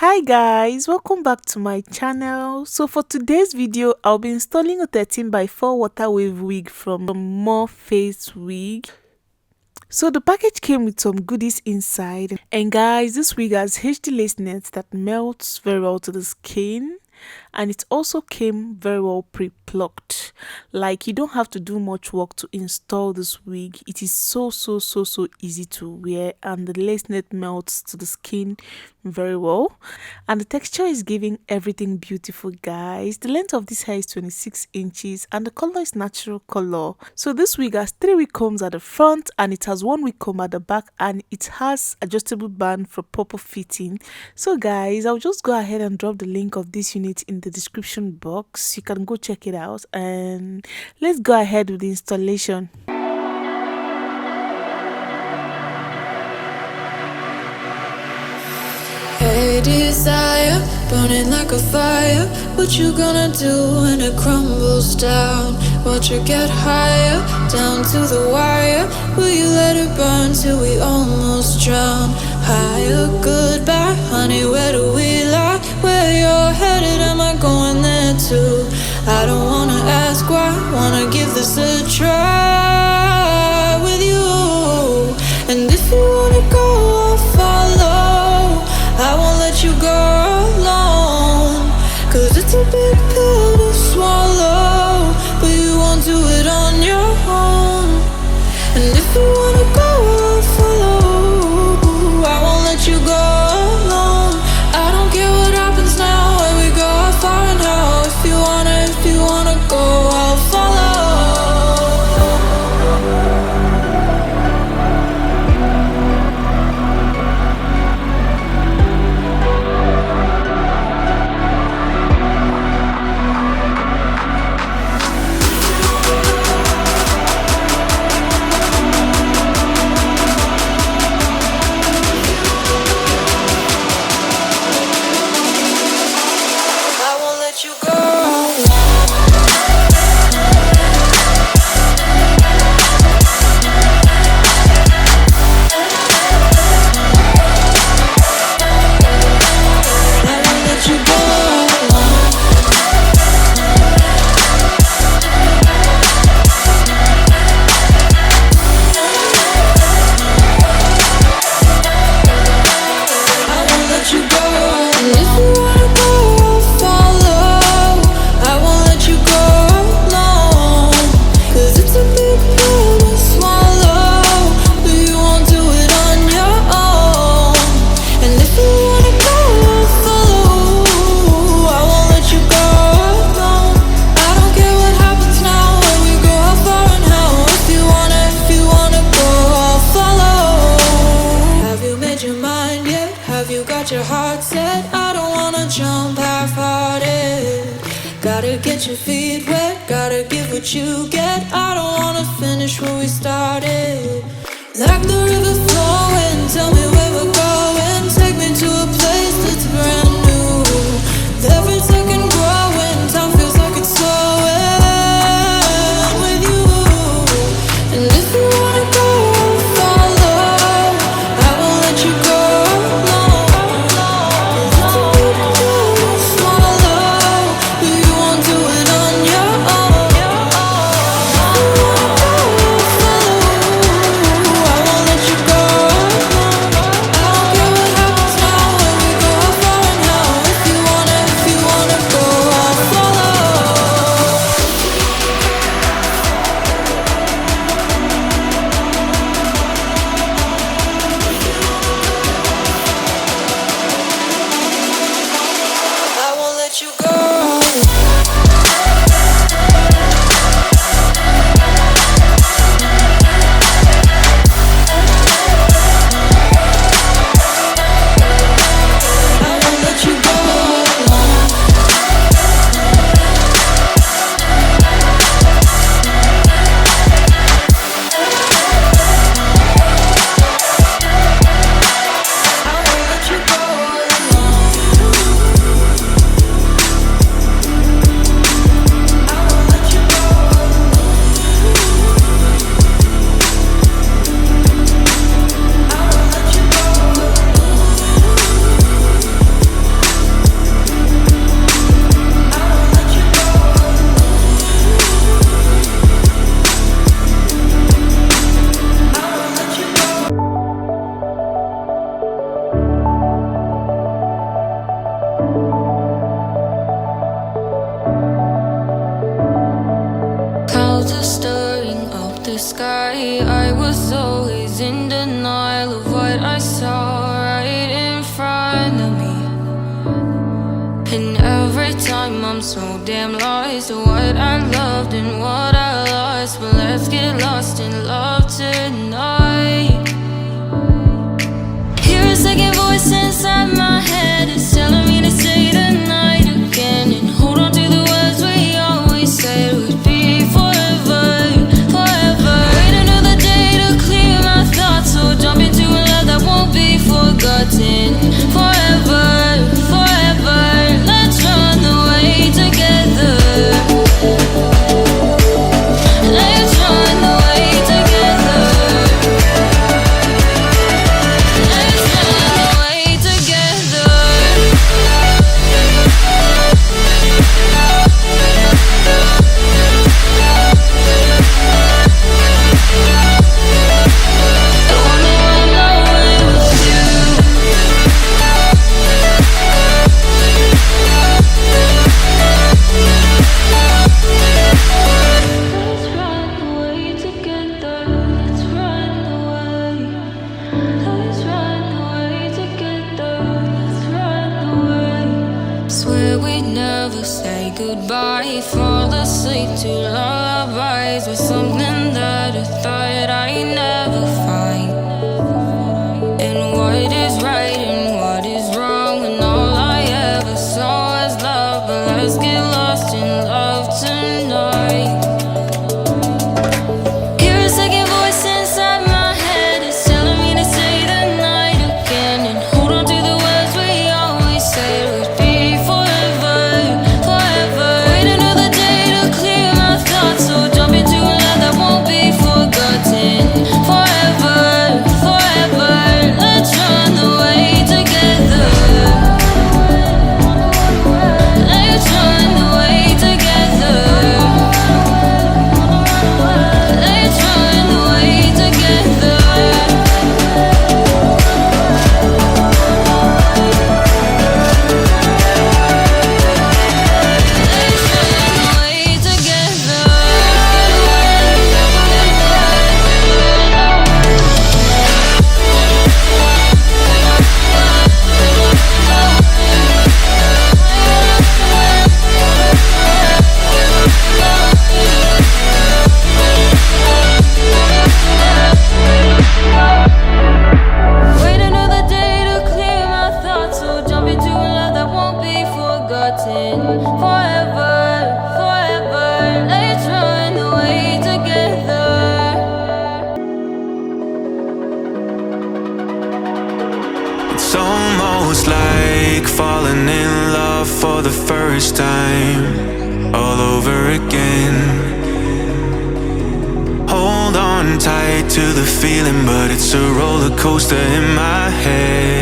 Hi guys, welcome back to my channel. So for today's video, I'll be installing a 13 by 4 water wave wig from Morefacewig. So the package came with some goodies inside, and guys, this wig has HD lace nets that melts very well to the skin, and it also came very well pre-plucked. Like, you don't have to do much work to install this wig. It is so easy to wear, and the lace net melts to the skin very well, and the texture is giving everything beautiful, guys. The length of this hair is 26 inches and the color is natural color. So this wig has 3 wig combs at the front, and it has 1 wig comb at the back, and it has adjustable band for proper fitting. So guys, I'll just go ahead and drop the link of this unit in the description box. You can go check it out, and let's go ahead with the installation. Hey desire, burning like a fire. What you gonna do when it crumbles down? Watch it get higher, down to the wire. Will you let it burn till we almost drown? Higher, goodbye, honey, where do we lie? Where you're headed, am I going there too? I don't wanna ask why, wanna give this a try with you. And if you wanna go, I'll follow. I won't let you go alone, 'cause it's a big pill to swallow, but you won't do it on your own. And if you wanna go, I'll follow. I won't let you go alone. I don't care what happens now, where we go, how far and how. If you wanna go, I'll follow. Your heart set, I don't wanna jump half-hearted. Gotta get your feet wet, gotta give what you get. I don't wanna finish where we started. Like the river flowing, tell me where we're going. Take me to a place that's brand new. Every second growing, time feels like it's slowing with you. And if you wanna go, I'll follow. I won't let you go alone. sky. I was always in denial of what I saw right in front of me. And every time I'm so damn lost to what I loved and what I lost. But let's get lost in love tonight. Hear a second voice inside my head. It's telling me to stay the night again and hold on to the words we always said would be forever, forever. Wait another day to clear my thoughts, so jump into a love that won't be forgotten. Forever, forever. Let's run away together. Let's run away together. Let's run away together. I wanna run away with you. Let's run away together. Let's run away. Let's run away together. Let's run away. Swear we'd never say goodbye. Fall asleep to lullabies with something that I thought I'd never find. And what is right and what is wrong, and all I ever saw was love. But let's get lost in love tonight. Hear a second voice inside my head. It's telling me to stay the night again and hold on to the words we always said would be forever, forever. Wait another day to clear my thoughts, so jump into a love that won't be forgotten. Forever, forever. Let's run away together. Let's run away together. Let's run away together. Let's run away together. Wait another day to clear my thoughts, so jump into a love that won't be forgotten. Forever, forever. Let's run away together. It's almost like falling in love for the first time, all over again. Hold on tight to the feeling, but it's a roller coaster in my head.